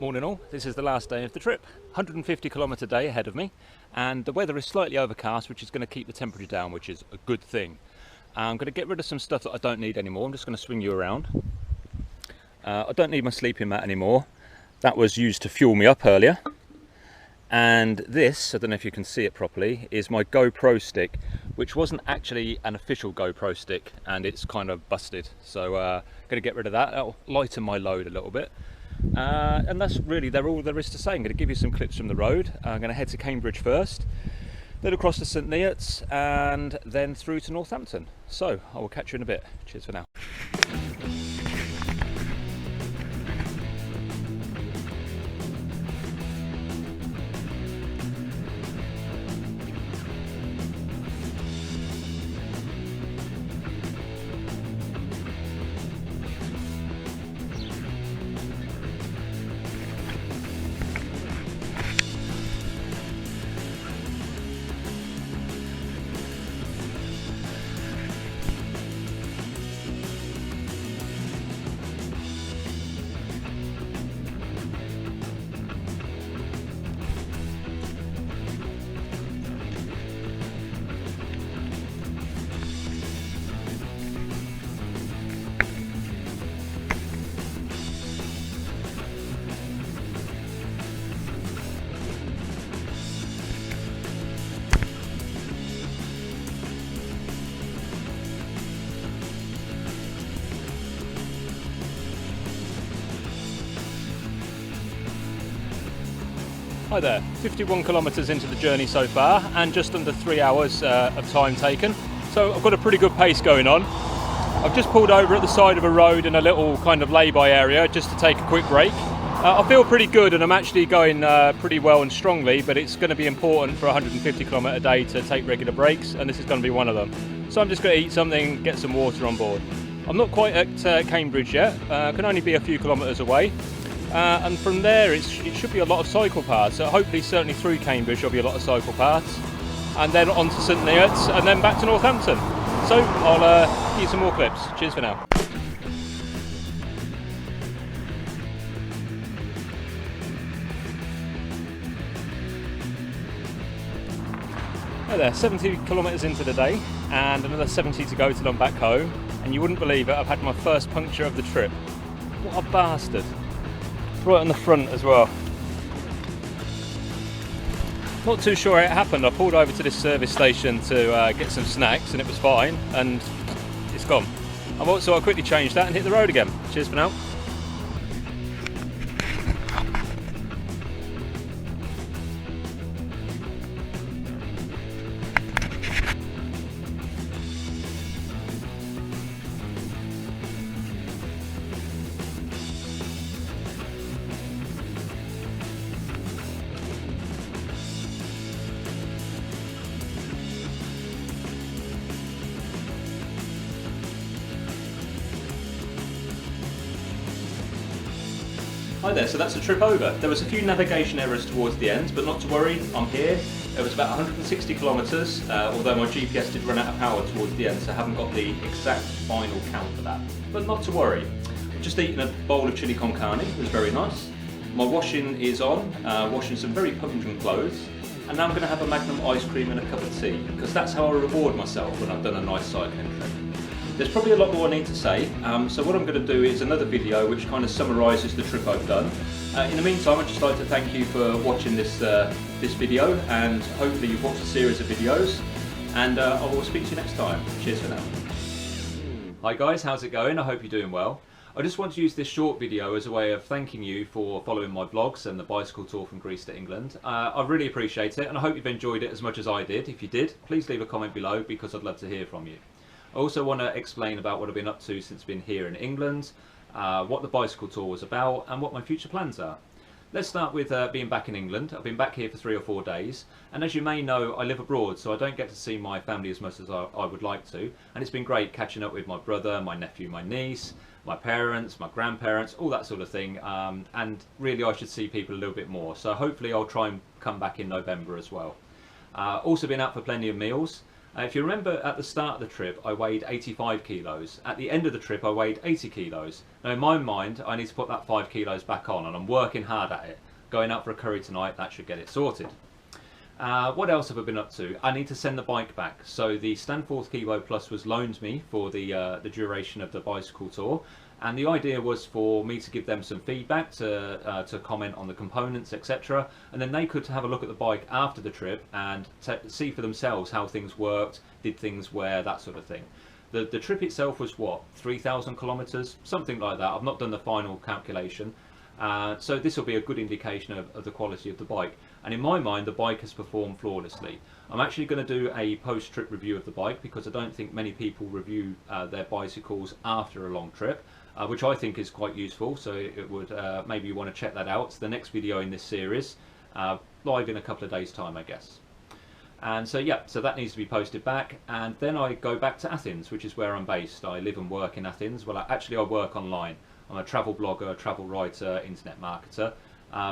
All in all, this is the last day of the trip. 150-kilometre day ahead of me, and the weather is slightly overcast, which is going to keep the temperature down, which is a good thing. I'm going to get rid of some stuff that I don't need anymore. I'm just going to swing you around. I don't need my sleeping mat anymore. That was used to fuel me up earlier. And this, I don't know if you can see it properly, is my GoPro stick, which wasn't actually an official GoPro stick, and it's kind of busted. So going to get rid of that. That'll lighten my load a little bit. And that's really all there is to say. I'm going to give you some clips from the road. I'm going to head to Cambridge first, then across to St Neots, and then through to Northampton. So I will catch you in a bit. Cheers for now. Hi there, 51 kilometres into the journey so far, and just under 3 hours of time taken. So I've got a pretty good pace going on. I've just pulled over at the side of a road in a little kind of lay-by area just to take a quick break. I feel pretty good, and I'm actually going pretty well and strongly, but it's going to be important for a 150 kilometre day to take regular breaks, and this is going to be one of them. So I'm just going to eat something, get some water on board. I'm not quite at Cambridge yet, can only be a few kilometres away. And from there it should be a lot of cycle paths, so hopefully certainly through Cambridge there'll be a lot of cycle paths, and then on to St Neots, and then back to Northampton. So I'll give you some more clips. Cheers for now. Hi there, 70 kilometres into the day and another 70 to go till I'm back home, and you wouldn't believe it, I've had my first puncture of the trip. What a bastard. Right on the front as well. Not too sure how it happened. I pulled over to this service station to get some snacks and it was fine, and it's gone. I'll quickly change that and hit the road again. Cheers for now. Hi there, so that's the trip over. There was a few navigation errors towards the end, but not to worry, I'm here. It was about 160 kilometres, although my GPS did run out of power towards the end, so I haven't got the exact final count for that. But not to worry. I've just eaten a bowl of chili con carne, it was very nice. My washing is on, washing some very pungent clothes, and now I'm going to have a Magnum ice cream and a cup of tea, because that's how I reward myself when I've done a nice cycling trip. There's probably a lot more I need to say, so what I'm going to do is another video which kind of summarises the trip I've done. In the meantime, I'd just like to thank you for watching this video, and hopefully you've watched a series of videos, and I will speak to you next time. Cheers for now. Hi guys, how's it going? I hope you're doing well. I just want to use this short video as a way of thanking you for following my vlogs and the bicycle tour from Greece to England. I really appreciate it, and I hope you've enjoyed it as much as I did. If you did, please leave a comment below because I'd love to hear from you. I also want to explain about what I've been up to since being here in England, what the bicycle tour was about, and what my future plans are. Let's start with being back in England. I've been back here for 3 or 4 days, and as you may know, I live abroad, so I don't get to see my family as much as I would like to, and it's been great catching up with my brother, my nephew, my niece, my parents, my grandparents, all that sort of thing, and really I should see people a little bit more, so hopefully I'll try and come back in November as well. Also been out for plenty of meals. If you remember, at the start of the trip I weighed 85 kilos. At the end of the trip I weighed 80 kilos. Now in my mind I need to put that 5 kilos back on, and I'm working hard at it. Going out for a curry tonight, that should get it sorted. What else have I been up to? I need to send the bike back. So the Stanforth Kevo Plus was loaned me for the duration of the bicycle tour, and the idea was for me to give them some feedback, to comment on the components, etc. And then they could have a look at the bike after the trip and see for themselves how things worked, did things wear, that sort of thing. The trip itself was what, 3,000 kilometers, something like that. I've not done the final calculation. So this will be a good indication of the quality of the bike, and in my mind the bike has performed flawlessly. I'm actually going to do a post-trip review of the bike because I don't think many people review their bicycles after a long trip, which I think is quite useful, so it would maybe you want to check that out. It's the next video in this series, live in a couple of days time I guess. And so yeah, so that needs to be posted back, and then I go back to Athens, which is where I'm based. I live and work in Athens. Well, actually I work online. I'm a travel blogger, travel writer, internet marketer,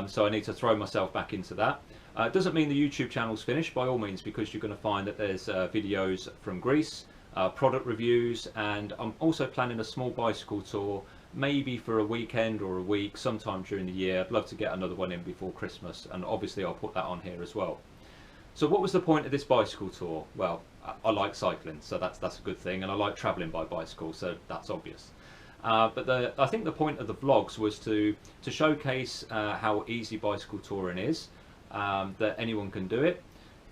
so I need to throw myself back into that. It doesn't mean the YouTube channel's finished, by all means, because you're going to find that there's videos from Greece, product reviews, and I'm also planning a small bicycle tour, maybe for a weekend or a week, sometime during the year. I'd love to get another one in before Christmas, and obviously I'll put that on here as well. So what was the point of this bicycle tour? Well, I like cycling, so that's a good thing, and I like travelling by bicycle, so that's obvious. But I think the point of the vlogs was to showcase how easy bicycle touring is, that anyone can do it,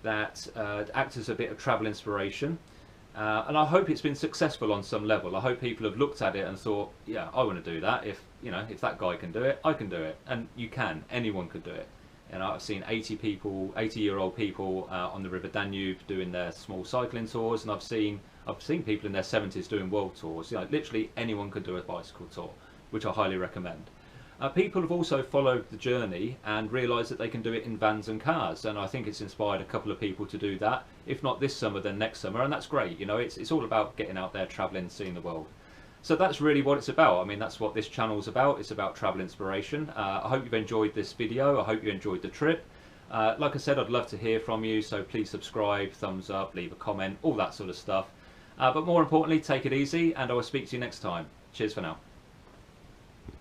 that acts as a bit of travel inspiration, and I hope it's been successful on some level. I hope people have looked at it and thought, yeah, I want to do that. If if that guy can do it, I can do it, and you can. Anyone could do it. I've seen 80-year-old people on the River Danube doing their small cycling tours, and I've seen people in their 70s doing world tours. Literally anyone could do a bicycle tour, which I highly recommend. People have also followed the journey and realised that they can do it in vans and cars, and I think it's inspired a couple of people to do that. If not this summer, then next summer, and that's great. It's all about getting out there, travelling, seeing the world. So that's really what it's about. I mean, that's what this channel is about. It's about travel inspiration. I hope you've enjoyed this video. I hope you enjoyed the trip. Like I said, I'd love to hear from you, so please subscribe, thumbs up, leave a comment, all that sort of stuff. But more importantly, take it easy, and I will speak to you next time. Cheers for now.